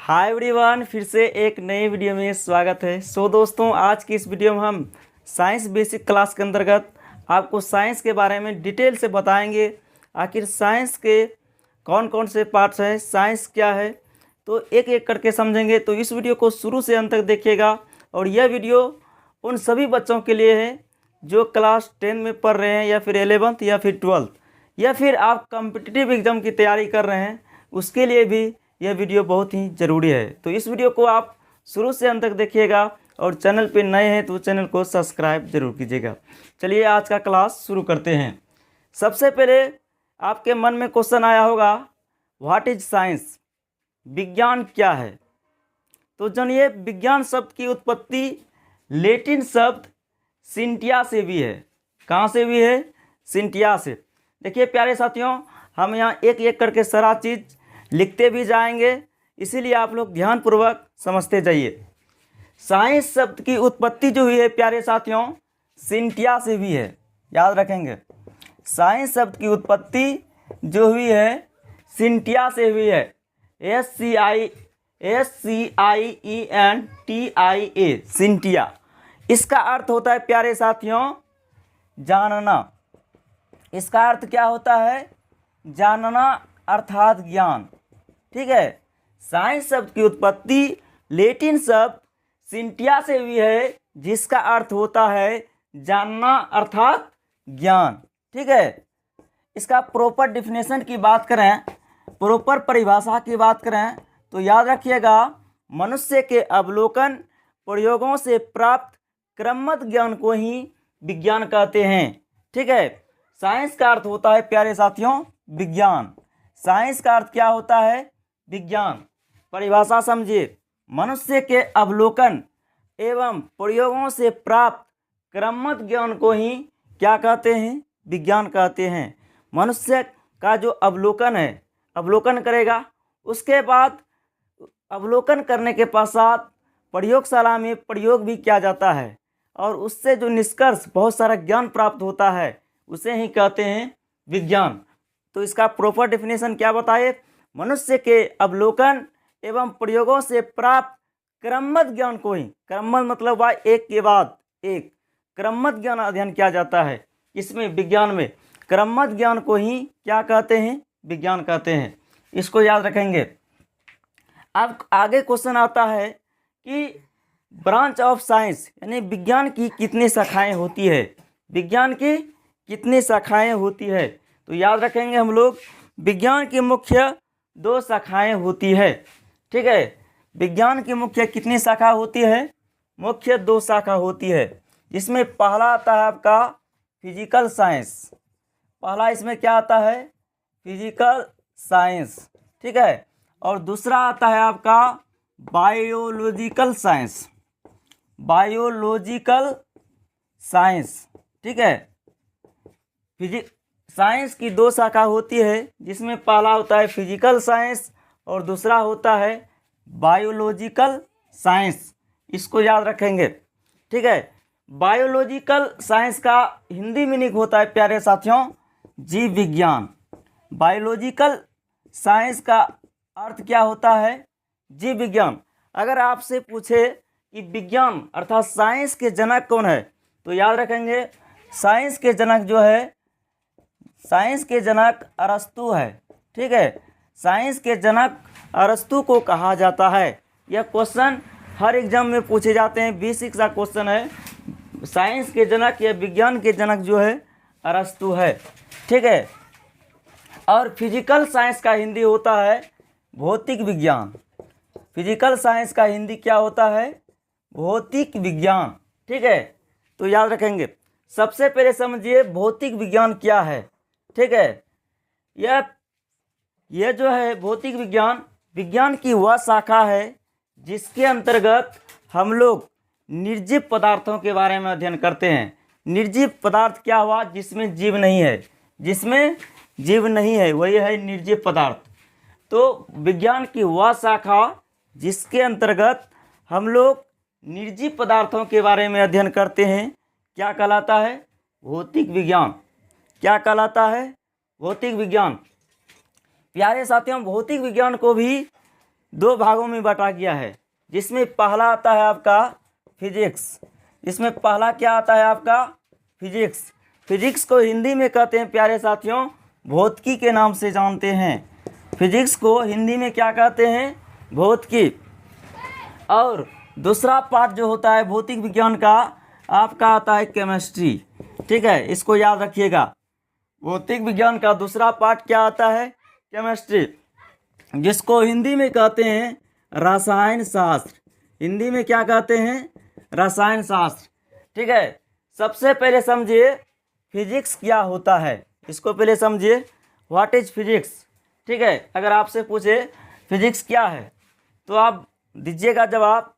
Hi everyone, फिर से एक नई वीडियो में स्वागत है। दोस्तों, आज की इस वीडियो में हम साइंस बेसिक क्लास के अंतर्गत आपको साइंस के बारे में डिटेल से बताएंगे। आखिर साइंस के कौन कौन से पार्ट्स हैं, साइंस क्या है, तो एक एक करके समझेंगे। तो इस वीडियो को शुरू से अंत तक देखिएगा। और यह वीडियो उन सभी बच्चों के लिए है जो क्लास 10 में पढ़ रहे हैं, या फिर 11th या फिर 12th, या फिर आप कॉम्पिटिटिव एग्ज़ाम की तैयारी कर रहे हैं, उसके लिए भी यह वीडियो बहुत ही ज़रूरी है। तो इस वीडियो को आप शुरू से अंत तक देखिएगा। और चैनल पे नए हैं तो चैनल को सब्सक्राइब जरूर कीजिएगा। चलिए आज का क्लास शुरू करते हैं। सबसे पहले आपके मन में क्वेश्चन आया होगा, व्हाट इज साइंस, विज्ञान क्या है। तो जानिए, विज्ञान शब्द की उत्पत्ति लैटिन शब्द सिंटिया से भी है। कहाँ से भी है? सिंटिया से। देखिए प्यारे साथियों, हम यहाँ एक एक करके सारा चीज़ लिखते भी जाएंगे, इसीलिए आप लोग ध्यानपूर्वक समझते जाइए। साइंस शब्द की उत्पत्ति जो हुई है प्यारे साथियों, सिंटिया से भी है, याद रखेंगे। साइंस शब्द की उत्पत्ति जो हुई है सिंटिया से हुई है। SCIENTIA, Cynthia. इसका अर्थ होता है प्यारे साथियों जानना। इसका अर्थ क्या होता है? जानना अर्थात ज्ञान। ठीक है। साइंस शब्द की उत्पत्ति लैटिन शब्द सिंटिया से हुई है, जिसका अर्थ होता है जानना अर्थात ज्ञान। ठीक है। इसका प्रॉपर डिफिनेशन की बात करें, प्रॉपर परिभाषा की बात करें तो याद रखिएगा, मनुष्य के अवलोकन प्रयोगों से प्राप्त क्रमबद्ध ज्ञान को ही विज्ञान कहते हैं। ठीक है। साइंस का अर्थ होता है प्यारे साथियों विज्ञान। साइंस का अर्थ क्या होता है? विज्ञान। परिभाषा समझिए, मनुष्य के अवलोकन एवं प्रयोगों से प्राप्त क्रमबद्ध ज्ञान को ही क्या कहते हैं? विज्ञान कहते हैं। मनुष्य का जो अवलोकन है, अवलोकन करेगा, उसके बाद अवलोकन करने के पश्चात प्रयोगशाला में प्रयोग भी किया जाता है, और उससे जो निष्कर्ष बहुत सारा ज्ञान प्राप्त होता है, उसे ही कहते हैं विज्ञान। तो इसका प्रॉपर डेफिनेशन क्या बताए? मनुष्य के अवलोकन एवं प्रयोगों से प्राप्त क्रमबद्ध ज्ञान को ही, क्रमबद्ध मतलब वह एक के बाद एक, क्रमबद्ध ज्ञान अध्ययन किया जाता है। इसमें विज्ञान में क्रमबद्ध ज्ञान को ही क्या कहते हैं? विज्ञान कहते हैं। इसको याद रखेंगे। अब आगे क्वेश्चन आता है कि ब्रांच ऑफ साइंस यानी विज्ञान की कितनी शाखाएं होती है? विज्ञान की कितनी शाखाएं होती है? तो याद रखेंगे हम लोग, विज्ञान की मुख्य 2 शाखाएं होती है। ठीक है। विज्ञान की मुख्य कितनी शाखा होती है? मुख्य 2 शाखा होती है। इसमें पहला आता है आपका फिजिकल साइंस। पहला इसमें क्या आता है? Physical science. ठीक है। और दूसरा आता है आपका बायोलॉजिकल साइंस। Biological science. ठीक है। साइंस की 2 शाखा होती है, जिसमें पहला होता है फिजिकल साइंस और दूसरा होता है बायोलॉजिकल साइंस। इसको याद रखेंगे। ठीक है। बायोलॉजिकल साइंस का हिंदी मीनिंग होता है प्यारे साथियों जीव विज्ञान। बायोलॉजिकल साइंस का अर्थ क्या होता है? जीव विज्ञान। अगर आपसे पूछे कि विज्ञान अर्थात साइंस के जनक कौन है, तो याद रखेंगे साइंस के जनक जो है, साइंस के जनक अरस्तु है। ठीक है। साइंस के जनक अरस्तु को कहा जाता है। यह क्वेश्चन हर एग्जाम में पूछे जाते हैं, बेसिक सा क्वेश्चन है। साइंस के जनक या विज्ञान के जनक जो है अरस्तु है। ठीक है। और फिजिकल साइंस का हिंदी होता है भौतिक विज्ञान। फिजिकल साइंस का हिंदी क्या होता है? भौतिक विज्ञान। ठीक है। तो याद रखेंगे। सबसे पहले समझिए भौतिक विज्ञान क्या है। ठीक है। यह जो है भौतिक विज्ञान, विज्ञान की वह शाखा है जिसके अंतर्गत हम लोग निर्जीव पदार्थों के बारे में अध्ययन करते हैं। निर्जीव पदार्थ क्या हुआ? जिसमें जीव नहीं है। जिसमें जीव नहीं है वही है निर्जीव पदार्थ। तो विज्ञान की वह शाखा जिसके अंतर्गत हम लोग निर्जीव पदार्थों के बारे में अध्ययन करते हैं, क्या कहलाता है? भौतिक विज्ञान। क्या कहलाता है? भौतिक विज्ञान। प्यारे साथियों, भौतिक विज्ञान को भी दो भागों में बांटा गया है, जिसमें पहला आता है आपका फिजिक्स। इसमें पहला क्या आता है आपका फिजिक्स। फिजिक्स को हिंदी में कहते हैं प्यारे साथियों भौतिकी के नाम से जानते हैं। फिजिक्स को हिंदी में क्या कहते हैं, भौतिकी। और दूसरा पार्ट जो होता है भौतिक विज्ञान का आपका आता है केमिस्ट्री। ठीक है, इसको याद रखिएगा। भौतिक विज्ञान का दूसरा पार्ट क्या आता है, केमिस्ट्री, जिसको हिंदी में कहते हैं रसायन शास्त्र। हिंदी में क्या कहते हैं, रसायन शास्त्र। ठीक है, सबसे पहले समझिए फिजिक्स क्या होता है, इसको पहले समझिए व्हाट इज फिजिक्स। ठीक है, अगर आपसे पूछे फिजिक्स क्या है तो आप दीजिएगा जवाब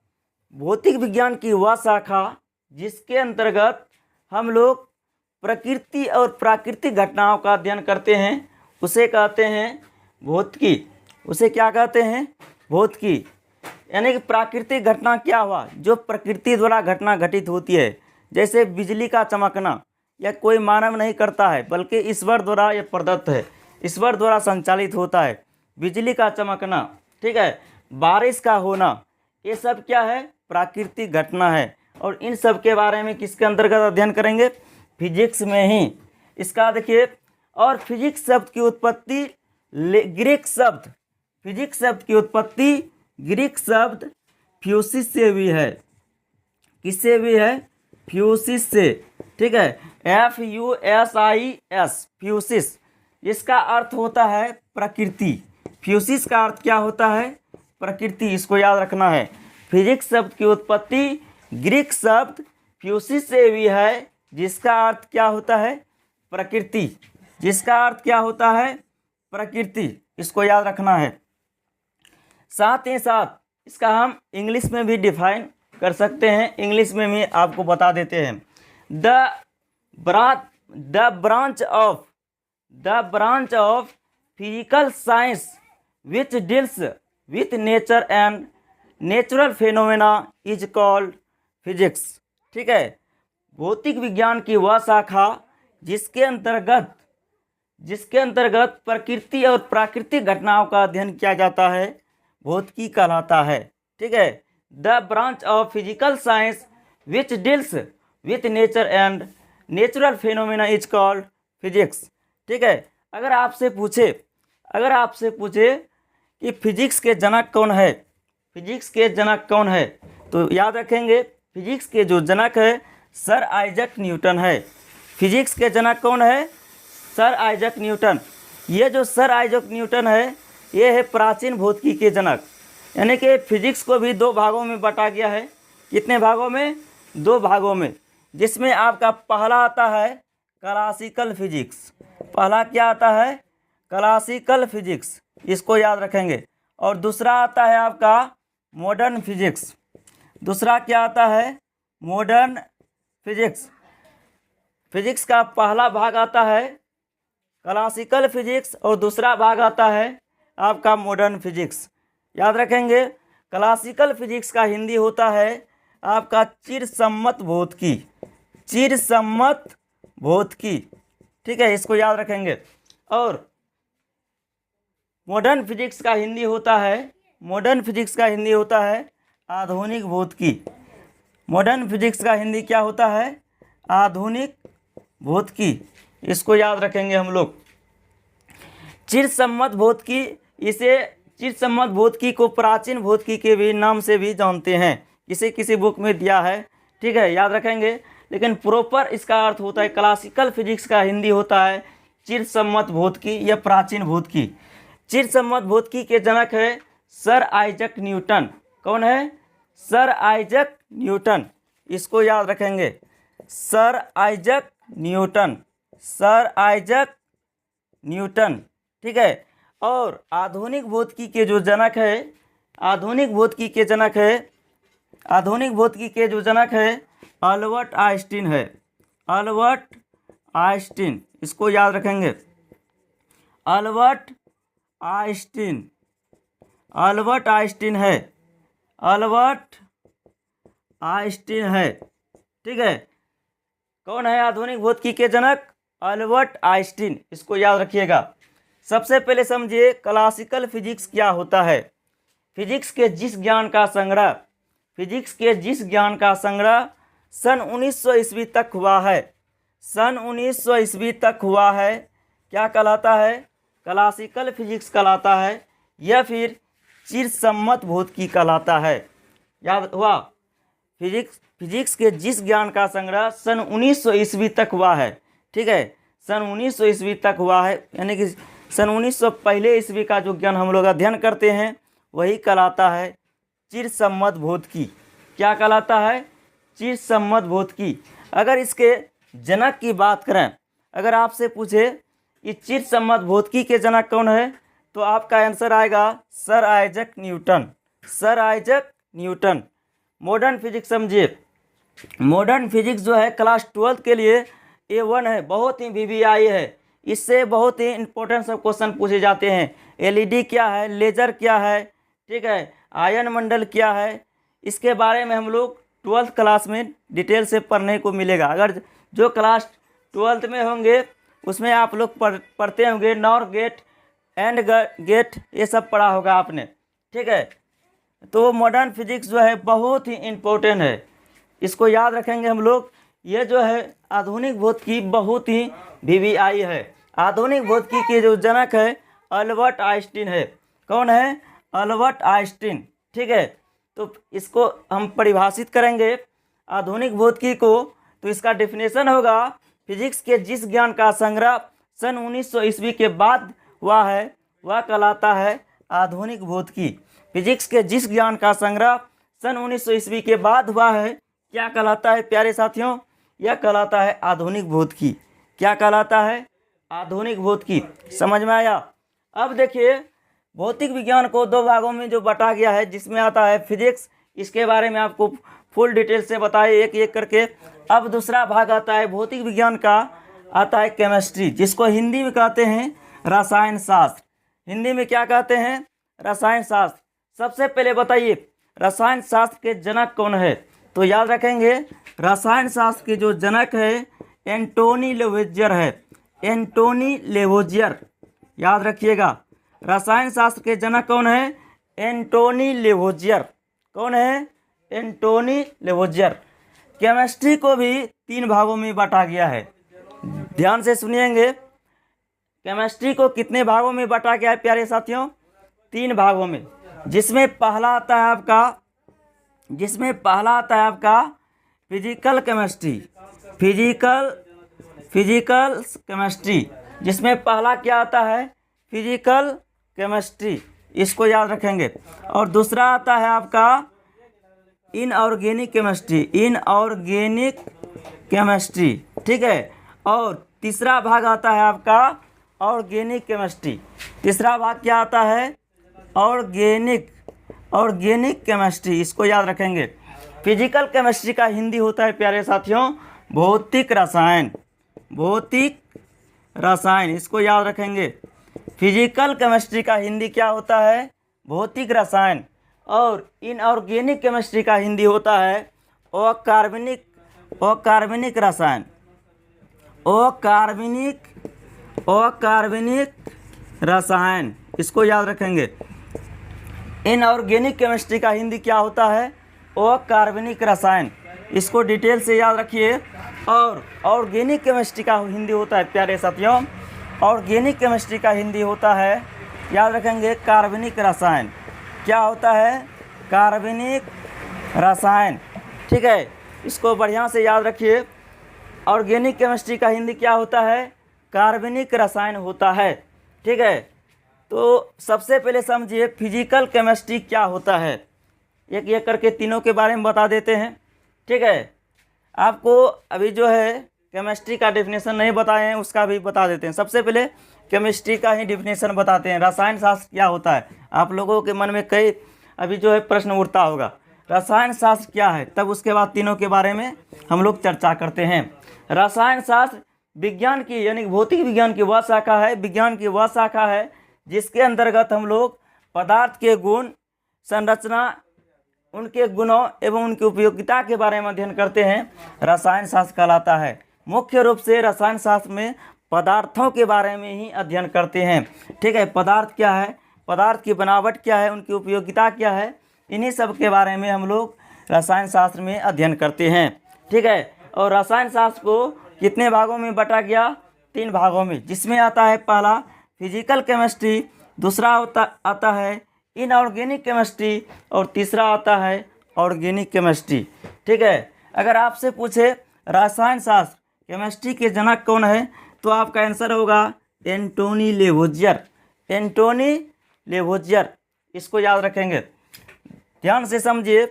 भौतिक विज्ञान की वह शाखा जिसके अंतर्गत हम लोग प्रकृति और प्राकृतिक घटनाओं का अध्ययन करते हैं, उसे कहते हैं भौतिकी। उसे क्या कहते हैं, भौतिकी। यानी कि प्राकृतिक घटना क्या हुआ, जो प्रकृति द्वारा घटना घटित होती है, जैसे बिजली का चमकना, यह कोई मानव नहीं करता है बल्कि ईश्वर द्वारा यह प्रदत्त है, ईश्वर द्वारा संचालित होता है बिजली का चमकना। ठीक है, बारिश का होना, ये सब क्या है, प्राकृतिक घटना है। और इन सब के बारे में किसके अंतर्गत अध्ययन करेंगे, फिजिक्स में ही। इसका देखिए, और फिजिक्स शब्द की उत्पत्ति ग्रीक शब्द, फिजिक्स शब्द की उत्पत्ति ग्रीक शब्द फ्यूसिस से भी है। किससे भी है, फ्यूसिस से। ठीक है, FUSIS, फ्यूसिस। इसका अर्थ होता है प्रकृति। फ्यूसिस का अर्थ क्या होता है, प्रकृति। इसको याद रखना है। फिजिक्स शब्द की उत्पत्ति ग्रीक शब्द फ्यूसिस से भी है, जिसका अर्थ क्या होता है, प्रकृति। जिसका अर्थ क्या होता है, प्रकृति। इसको याद रखना है। साथ ही साथ इसका हम इंग्लिश में भी डिफाइन कर सकते हैं, इंग्लिश में भी आपको बता देते हैं। The branch of physical science which deals with nature and natural phenomena is called physics. ठीक है, भौतिक विज्ञान की वह शाखा जिसके अंतर्गत प्रकृति और प्राकृतिक घटनाओं का अध्ययन किया जाता है, भौतिकी कहलाता है। ठीक है, the branch of physical science which deals with nature and natural phenomena is called physics. ठीक है, अगर आपसे पूछे कि फिजिक्स के जनक कौन है, फिजिक्स के जनक कौन है, तो याद रखेंगे फिजिक्स के जो जनक है सर आइजक न्यूटन है। फिजिक्स के जनक कौन है, सर आइजक न्यूटन। ये जो सर आइजक न्यूटन है, ये है प्राचीन भौतिकी के जनक। यानी कि फिजिक्स को भी दो भागों में बांटा गया है। कितने भागों में, दो भागों में, जिसमें आपका पहला आता है क्लासिकल फिजिक्स। पहला क्या आता है, क्लासिकल फिजिक्स, इसको याद रखेंगे। और दूसरा आता है आपका मॉडर्न फिजिक्स। दूसरा क्या आता है, मॉडर्न फिजिक्स। फिजिक्स का पहला भाग आता है क्लासिकल फिजिक्स और दूसरा भाग आता है आपका मॉडर्न फिजिक्स। याद रखेंगे, क्लासिकल फिजिक्स का हिंदी होता है आपका चिरसम्मत भौतिकी। चिरसम्मत भौतिकी। ठीक है, इसको याद रखेंगे। और मॉडर्न फिजिक्स का हिंदी होता है आधुनिक भौतिकी। मॉडर्न फिजिक्स का हिंदी क्या होता है, आधुनिक भौतिकी। इसको याद रखेंगे हम लोग। चिरसम्मत भौतिकी, इसे चिरसम्मत भौतिकी को प्राचीन भौतिकी के भी नाम से भी जानते हैं, किसी बुक में दिया है। ठीक है, याद रखेंगे। लेकिन प्रॉपर इसका अर्थ होता है, क्लासिकल फिजिक्स का हिंदी होता है चिरसम्मत भौतिकी या प्राचीन भौतिकी। चिरसम्मत भौतिकी के जनक है सर आइजक न्यूटन। कौन है, सर आइजक न्यूटन। इसको याद रखेंगे, sir Isaac Newton, sir Isaac Newton. ठीक है, और आधुनिक भौतिकी के जो जनक है, आधुनिक भौतिकी के जो जनक है अल्बर्ट आइंस्टीन है। अल्बर्ट आइंस्टीन, इसको याद रखेंगे, अल्बर्ट आइंस्टीन। अल्बर्ट आइंस्टीन है, अल्बर्ट आइंस्टीन है। ठीक है, कौन है आधुनिक भौतिकी के जनक, अल्बर्ट आइंस्टीन। इसको याद रखिएगा। सबसे पहले समझिए क्लासिकल फिजिक्स क्या होता है। फिजिक्स के जिस ज्ञान का संग्रह सन 1900 ईस्वी तक हुआ है, सन 1900 ईस्वी तक हुआ है, क्या कहलाता है? क्लासिकल फिजिक्स कहलाता है या फिर चिरसम्मत भौतिकी कहलाता है। याद हुआ? फिजिक्स के जिस ज्ञान का संग्रह सन 1900 ईस्वी तक हुआ है, ठीक है, सन 1900 ईस्वी तक हुआ है, यानी कि सन 1900 पहले ईस्वी का जो ज्ञान हम लोग अध्ययन करते हैं वही कहलाता है चिरसम्मत भौतिकी। क्या कहलाता है? चिरसम्मत भौतिकी। अगर इसके जनक की बात करें, अगर आपसे पूछे कि चिरसम्मत भौतिकी के जनक कौन है, तो आपका आंसर आएगा sir Isaac Newton. Sir Isaac Newton. Modern physics समझिए, मॉडर्न फिजिक्स जो है क्लास 12 के लिए A1 है, बहुत ही VVI है, इससे बहुत ही इंपॉर्टेंट सब क्वेश्चन पूछे जाते हैं। LED क्या है, लेजर क्या है, ठीक है, आयन मंडल क्या है, इसके बारे में हम लोग 12th क्लास में डिटेल से पढ़ने को मिलेगा। अगर जो क्लास 12th में होंगे उसमें आप लोग पढ़ते होंगे नॉर गेट एंड गेट, ये सब पढ़ा होगा आपने, ठीक है। तो मॉडर्न फिजिक्स जो है बहुत ही इम्पोर्टेंट है, इसको याद रखेंगे हम लोग। ये जो है आधुनिक भौतिकी बहुत ही VVI है। आधुनिक भौतिकी के जो जनक है अल्बर्ट आइंस्टीन है। कौन है? अल्बर्ट आइंस्टीन, ठीक है। तो इसको हम परिभाषित करेंगे आधुनिक भौतिकी को, तो इसका डेफिनेशन होगा फिजिक्स के जिस ज्ञान का संग्रह सन 1900 ईस्वी के बाद हुआ है वह कहलाता है आधुनिक भौतिकी। फिजिक्स के जिस ज्ञान का संग्रह सन 1900 ईस्वी के बाद हुआ है क्या कहलाता है प्यारे साथियों? यह कहलाता है आधुनिक भौतिकी। क्या कहलाता है? आधुनिक भौतिकी। समझ में आया? अब देखिए भौतिक विज्ञान को दो भागों में जो बटा गया है, जिसमें आता है फिजिक्स, इसके बारे में आपको फुल डिटेल से बताए एक एक करके। अब दूसरा भाग आता है भौतिक विज्ञान का, आता है केमिस्ट्री, जिसको हिंदी में कहते हैं रसायन शास्त्र। हिंदी में क्या कहते हैं? रसायन शास्त्र। सबसे पहले बताइए रसायन शास्त्र के जनक कौन है? तो याद रखेंगे रसायन शास्त्र के जो जनक है एंटोनी लेवोजियर है। एंटोनी लेवोजियर, याद रखिएगा। रसायन शास्त्र के जनक कौन है? एंटोनी लेवोजियर। कौन है? एंटोनी लेवोजियर। केमिस्ट्री को भी 3 भागों में बांटा गया है। ध्यान से सुनिएंगे, केमिस्ट्री को कितने भागों में बांटा गया है प्यारे साथियों? 3 भागों में, जिसमें पहला आता है आपका फिजिकल केमिस्ट्री। फिजिकल केमिस्ट्री, जिसमें पहला क्या आता है? फिजिकल केमिस्ट्री, इसको याद रखेंगे। और दूसरा आता है आपका इनऑर्गेनिक केमिस्ट्री। इनऑर्गेनिक केमिस्ट्री, ठीक है। और तीसरा भाग आता है आपका ऑर्गेनिक केमिस्ट्री। तीसरा भाग क्या आता है? ऑर्गेनिक केमिस्ट्री, इसको याद रखेंगे। फिजिकल केमिस्ट्री का हिंदी होता है प्यारे साथियों भौतिक रसायन। भौतिक रसायन, इसको याद रखेंगे। फिजिकल केमिस्ट्री का हिंदी क्या होता है? भौतिक रसायन। और इनऑर्गेनिक केमिस्ट्री का हिंदी होता है अकार्बनिक रसायन। अकार्बनिक रसायन, इसको याद रखेंगे। इनऑर्गेनिक केमिस्ट्री का हिंदी क्या होता है? अकार्बनिक रसायन, इसको डिटेल से याद रखिए। और ऑर्गेनिक केमिस्ट्री का हिंदी होता है प्यारे साथियों, ऑर्गेनिक केमिस्ट्री का हिंदी होता है, याद रखेंगे, कार्बनिक रसायन। क्या होता है? कार्बनिक रसायन, ठीक है। इसको बढ़िया से याद रखिए। ऑर्गेनिक केमिस्ट्री का हिंदी क्या होता है? कार्बनिक रसायन होता है, ठीक है। तो सबसे पहले समझिए फिजिकल केमिस्ट्री क्या होता है। एक एक करके तीनों के बारे में बता देते हैं, ठीक है। आपको अभी जो है केमिस्ट्री का डेफिनेशन नहीं बताए हैं, उसका भी बता देते हैं। सबसे पहले केमिस्ट्री का ही डेफिनेशन बताते हैं। रसायन शास्त्र क्या होता है? आप लोगों के मन में कई अभी जो है प्रश्न उठता होगा, रसायन शास्त्र क्या है, तब उसके बाद तीनों के बारे में हम लोग चर्चा करते हैं। रसायन शास्त्र विज्ञान की यानी भौतिक विज्ञान की वह शाखा है, विज्ञान की वह शाखा है जिसके अंतर्गत हम लोग पदार्थ के गुण, संरचना, उनके गुणों एवं उनकी उपयोगिता के बारे में अध्ययन करते हैं, रसायन शास्त्र कहलाता है। मुख्य रूप से रसायन शास्त्र में पदार्थों के बारे में ही अध्ययन करते हैं, ठीक है। पदार्थ क्या है? पदार्थ की बनावट क्या है, उनकी उपयोगिता क्या है, इन्हीं सब के बारे में हम लोग रसायन शास्त्र में अध्ययन करते हैं। ठीक है। और रसायन शास्त्र को कितने भागों में बांटा गया? 3 भागों में, जिसमें आता है पहला फिजिकल केमिस्ट्री, दूसरा आता है इनऑर्गेनिक केमिस्ट्री और तीसरा आता है ऑर्गेनिक केमिस्ट्री। ठीक है। अगर आपसे पूछे रसायन शास्त्र केमिस्ट्री के जनक कौन है, तो आपका आंसर होगा एंटोनी लेवोजियर। एंटोनी लेवोजियर, इसको याद रखेंगे। ध्यान से समझिए,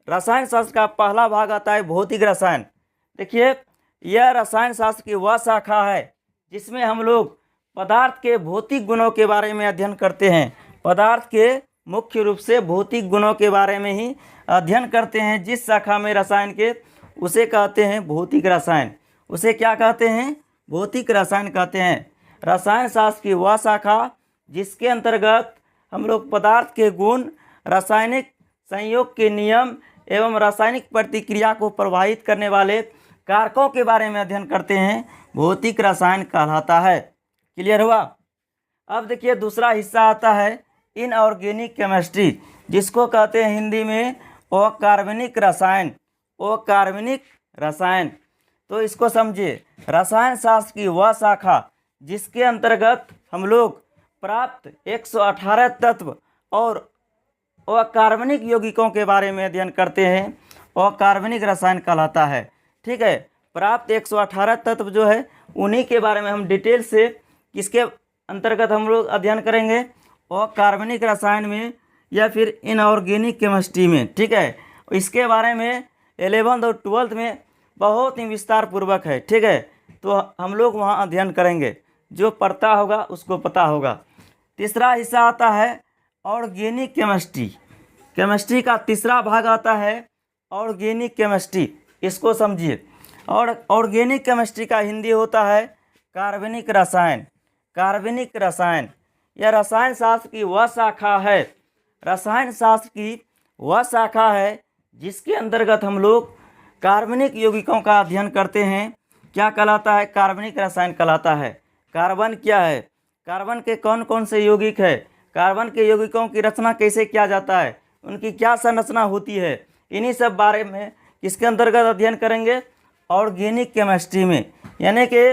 रसायन शास्त्र का पहला भाग आता है भौतिक रसायन। देखिए, यह रसायन शास्त्र की वह शाखा है जिसमें हम लोग पदार्थ के भौतिक गुणों के बारे में अध्ययन करते हैं। पदार्थ के मुख्य रूप से भौतिक गुणों के बारे में ही अध्ययन करते हैं। जिस शाखा में रसायन के, उसे कहते हैं भौतिक रसायन। उसे क्या कहते हैं? भौतिक रसायन कहते हैं। रसायन शास्त्र की वह शाखा जिसके अंतर्गत हम लोग पदार्थ के गुण, रासायनिक संयोग के नियम एवं रासायनिक प्रतिक्रिया को प्रभावित करने वाले कारकों के बारे में अध्ययन करते हैं, भौतिक रसायन कहलाता है। क्लियर हुआ? अब देखिए, दूसरा हिस्सा आता है इनऑर्गेनिक केमिस्ट्री, जिसको कहते हैं हिंदी में अकार्बनिक रसायन। अकार्बनिक रसायन, तो इसको समझिए, रसायन शास्त्र की वह शाखा जिसके अंतर्गत हम लोग प्राप्त 118 तत्व और अकार्बनिक यौगिकों के बारे में अध्ययन करते हैं, अकार्बनिक रसायन कहलाता है। ठीक है। प्राप्त 118 तत्व जो है, उन्हीं के बारे में हम डिटेल से किसके अंतर्गत हम लोग अध्ययन करेंगे? अकार्बनिक रसायन में या फिर इनऑर्गेनिक केमिस्ट्री में। ठीक है। इसके बारे में 11th और 12th में बहुत ही विस्तार पूर्वक है। ठीक है। तो हम लोग वहाँ अध्ययन करेंगे, जो पढ़ता होगा उसको पता होगा। तीसरा हिस्सा आता है ऑर्गेनिक केमिस्ट्री। केमिस्ट्री का तीसरा भाग आता है ऑर्गेनिक केमिस्ट्री। इसको समझिए, और ऑर्गेनिक केमिस्ट्री का हिंदी होता है कार्बनिक रसायन। कार्बनिक रसायन, यह रसायन शास्त्र की वह शाखा है, रसायन शास्त्र की वह शाखा है जिसके अंतर्गत हम लोग कार्बनिक यौगिकों का अध्ययन करते हैं। क्या कहलाता है? कार्बनिक रसायन कहलाता है। कार्बन क्या है? कार्बन के कौन कौन से यौगिक है? कार्बन के यौगिकों की रचना कैसे किया जाता है? उनकी क्या संरचना होती है? इन्हीं सब बारे में किसके अंतर्गत अध्ययन करेंगे? ऑर्गेनिक केमिस्ट्री में। यानी कि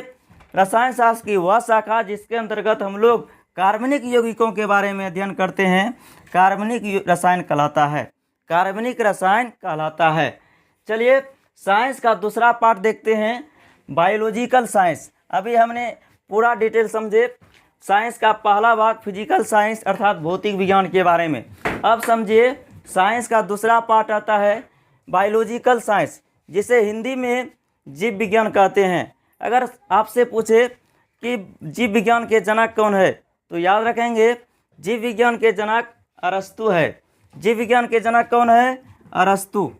रसायन शास्त्र की वह शाखा जिसके अंतर्गत हम लोग कार्बनिक यौगिकों के बारे में अध्ययन करते हैं, कार्बनिक रसायन कहलाता है। कार्बनिक रसायन कहलाता है। चलिए, साइंस का दूसरा पार्ट देखते हैं, बायोलॉजिकल साइंस। अभी हमने पूरा डिटेल समझे साइंस का पहला भाग फिजिकल साइंस अर्थात भौतिक विज्ञान के बारे में। अब समझिए, साइंस का दूसरा पार्ट आता है बायोलॉजिकल साइंस, जिसे हिंदी में जीव विज्ञान कहते हैं। अगर आपसे पूछे कि जीव विज्ञान के जनक कौन है, तो याद रखेंगे जीव विज्ञान के जनक अरस्तु है। जीव विज्ञान के जनक कौन है? अरस्तु।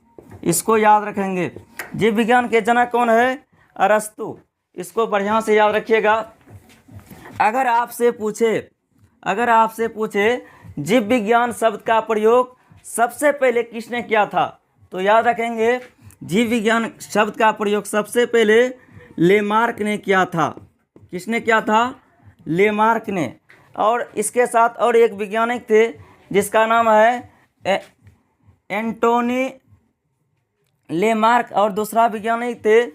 इसको याद रखेंगे। जीव विज्ञान के जनक कौन है? अरस्तु। इसको बढ़िया से याद रखिएगा। अगर आपसे पूछे जीव विज्ञान शब्द का प्रयोग सबसे पहले किसने किया था, तो याद रखेंगे जीव विज्ञान शब्द का प्रयोग सबसे पहले लेमार्क ने किया था। किसने किया था? लेमार्क ने। और इसके साथ और एक वैज्ञानिक थे जिसका नाम है एंटोनी लेमार्क, और दूसरा वैज्ञानिक थे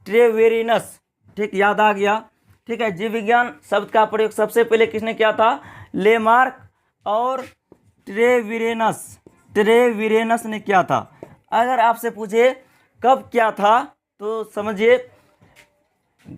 ट्रेवेरिनस। ठीक, याद आ गया। ठीक है। जीव विज्ञान शब्द का प्रयोग सबसे पहले किसने किया था? लेमार्क और ट्रेवेरिनस ने किया था। अगर आपसे पूछे कब किया था, तो समझिए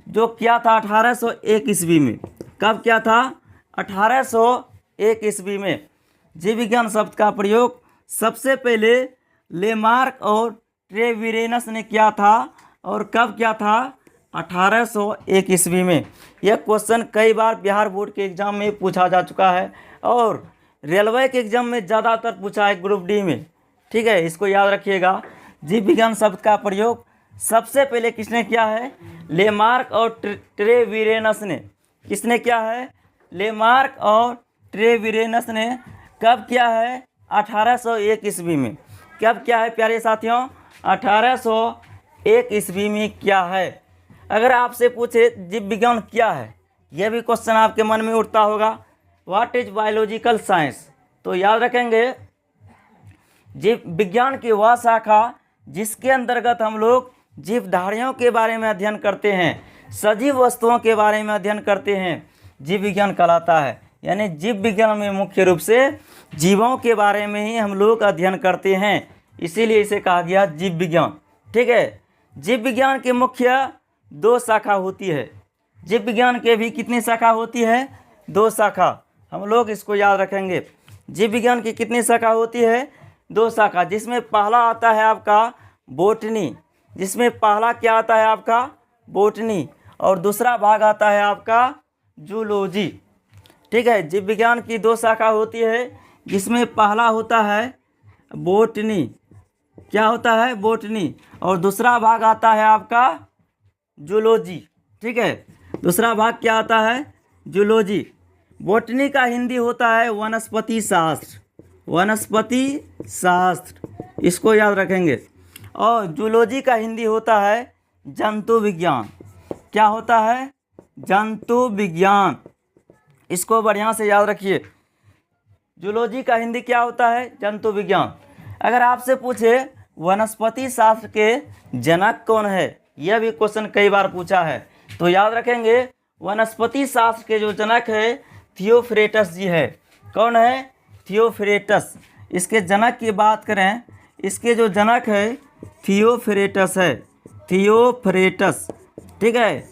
जो किया था 1801 ईस्वी में। कब किया था? 1801 ईस्वी में जीव विज्ञान शब्द का प्रयोग सबसे पहले लेमार्क और ट्रेवेरिनस ने किया था। और कब किया था? 1801 ईस्वी में। यह क्वेश्चन कई बार बिहार बोर्ड के एग्जाम में पूछा जा चुका है और रेलवे के एग्जाम में ज़्यादातर पूछा है, ग्रुप डी में। ठीक है, इसको याद रखिएगा। जीव विज्ञान शब्द का प्रयोग सबसे पहले किसने किया है? लेमार्क और ट्रेवेरिनस ने। किसने किया है? लेमार्क और ट्रेवेरिनस ने। कब किया है? 1801 ईस्वी में। कब किया है प्यारे साथियों? 1801 ईस्वी में किया है। अगर आपसे पूछे जीव विज्ञान क्या है, यह भी क्वेश्चन आपके मन में उठता होगा। What is biological science? तो याद रखेंगे जीव विज्ञान की वह शाखा जिसके अंतर्गत हम लोग जीवधारियों के बारे में अध्ययन करते हैं, सजीव वस्तुओं के बारे में अध्ययन करते हैं, जीव विज्ञान कहलाता है। यानी जीव विज्ञान में मुख्य रूप से जीवों के बारे में ही हम लोग अध्ययन करते हैं, इसीलिए इसे कहा गया जीव विज्ञान। ठीक है, जीव विज्ञान की मुख्य 2 शाखा होती है। जीव विज्ञान के भी कितनी शाखा होती है? 2 शाखा। हम लोग इसको याद रखेंगे। जीव विज्ञान की कितनी शाखा होती है? 2 शाखा, जिसमें पहला आता है आपका बोटनी, जिसमें पहला क्या आता है आपका? बोटनी, और दूसरा भाग आता है आपका जूलॉजी। ठीक है, जीव विज्ञान की 2 शाखा होती है, जिसमें पहला होता है बोटनी, क्या होता है? बोटनी, और दूसरा भाग आता है आपका जूलॉजी। ठीक है, दूसरा भाग क्या आता है? जूलॉजी। बोटनी का हिंदी होता है वनस्पति शास्त्र, वनस्पति शास्त्र, इसको याद रखेंगे। और जूलॉजी का हिंदी होता है जंतु विज्ञान। क्या होता है? जंतु विज्ञान, इसको बढ़िया से याद रखिए। जूलॉजी का हिंदी क्या होता है? जंतु विज्ञान। अगर आपसे पूछे वनस्पति शास्त्र के जनक कौन है, यह भी क्वेश्चन कई बार पूछा है, तो याद रखेंगे वनस्पति शास्त्र के जो जनक है थियोफ्रेटस जी है। कौन है? थियोफ्रेटस। इसके जनक की बात करें, इसके जो जनक है थियोफ्रेटस है, थियोफ्रेटस। ठीक है,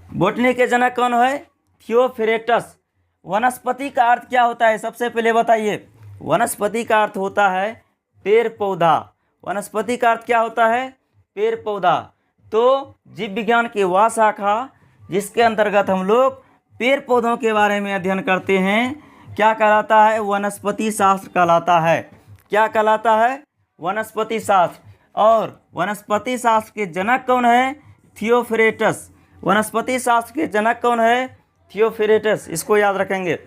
बोटनी के जनक कौन है? थियोफ्रेटस। वनस्पति का अर्थ क्या होता है? सबसे पहले बताइए। वनस्पति का अर्थ होता है पेड़ पौधा। वनस्पति का अर्थ क्या होता है? पेड़ पौधा। तो जीव विज्ञान की वह शाखा जिसके अंतर्गत हम लोग पेड़ पौधों के बारे में अध्ययन करते हैं, क्या कहलाता है? वनस्पति शास्त्र कहलाता है। क्या कहलाता है? वनस्पति शास्त्र। और वनस्पति शास्त्र के जनक कौन है? थियोफ्रेटस। वनस्पति शास्त्र के जनक कौन है? थियोफ्रेटस, इसको याद रखेंगे।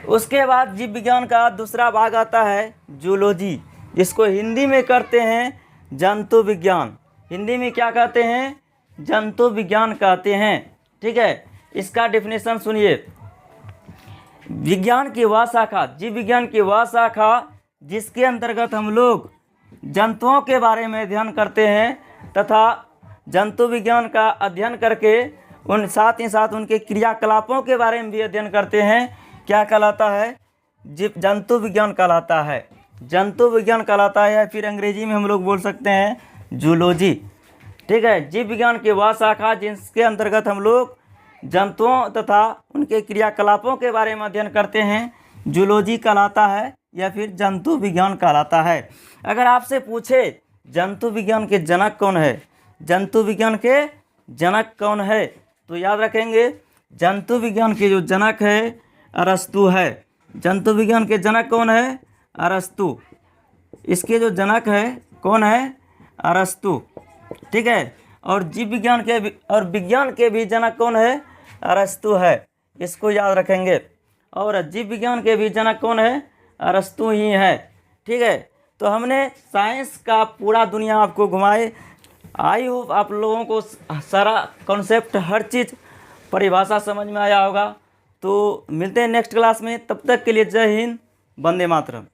उसके बाद जीव विज्ञान का दूसरा भाग आता है जूलॉजी, जिसको हिंदी में करते हैं जंतु विज्ञान। हिंदी में क्या कहते हैं? जंतु विज्ञान कहते हैं। ठीक है, इसका डेफिनेशन सुनिए। विज्ञान की वह शाखा, जीव विज्ञान की वह शाखा जिसके अंतर्गत हम लोग जंतुओं के बारे में अध्ययन करते हैं तथा जंतु विज्ञान का अध्ययन करके उन साथ ही साथ उनके क्रियाकलापों के बारे में भी अध्ययन करते हैं, क्या कहलाता है? जंतु विज्ञान कहलाता है। जंतु विज्ञान कहलाता है, या फिर अंग्रेजी में हम लोग बोल सकते हैं जूलॉजी। ठीक है, जीव विज्ञान की वह शाखा जिसके अंतर्गत हम लोग जंतुओं तथा उनके क्रियाकलापों के बारे में अध्ययन करते हैं, जूलॉजी कहलाता है या फिर जंतु विज्ञान कहलाता है। अगर आपसे पूछे जंतु विज्ञान के जनक कौन है, जंतु विज्ञान के जनक कौन है, तो याद रखेंगे जंतु विज्ञान के जो जनक है अरस्तु है। जंतु विज्ञान के जनक कौन है? अरस्तु। इसके जो जनक है कौन है? अरस्तु। ठीक है, और जीव विज्ञान के और विज्ञान के भी जनक कौन है? अरस्तु है, इसको याद रखेंगे। और जीव विज्ञान के भी जनक कौन है? अरस्तु ही है। ठीक है, तो हमने साइंस का पूरा दुनिया आपको घुमाए। आई होप आप लोगों को सारा कॉन्सेप्ट, हर चीज़, परिभाषा समझ में आया होगा। तो मिलते हैं नेक्स्ट क्लास में, तब तक के लिए जय हिंद, वंदे मातरम।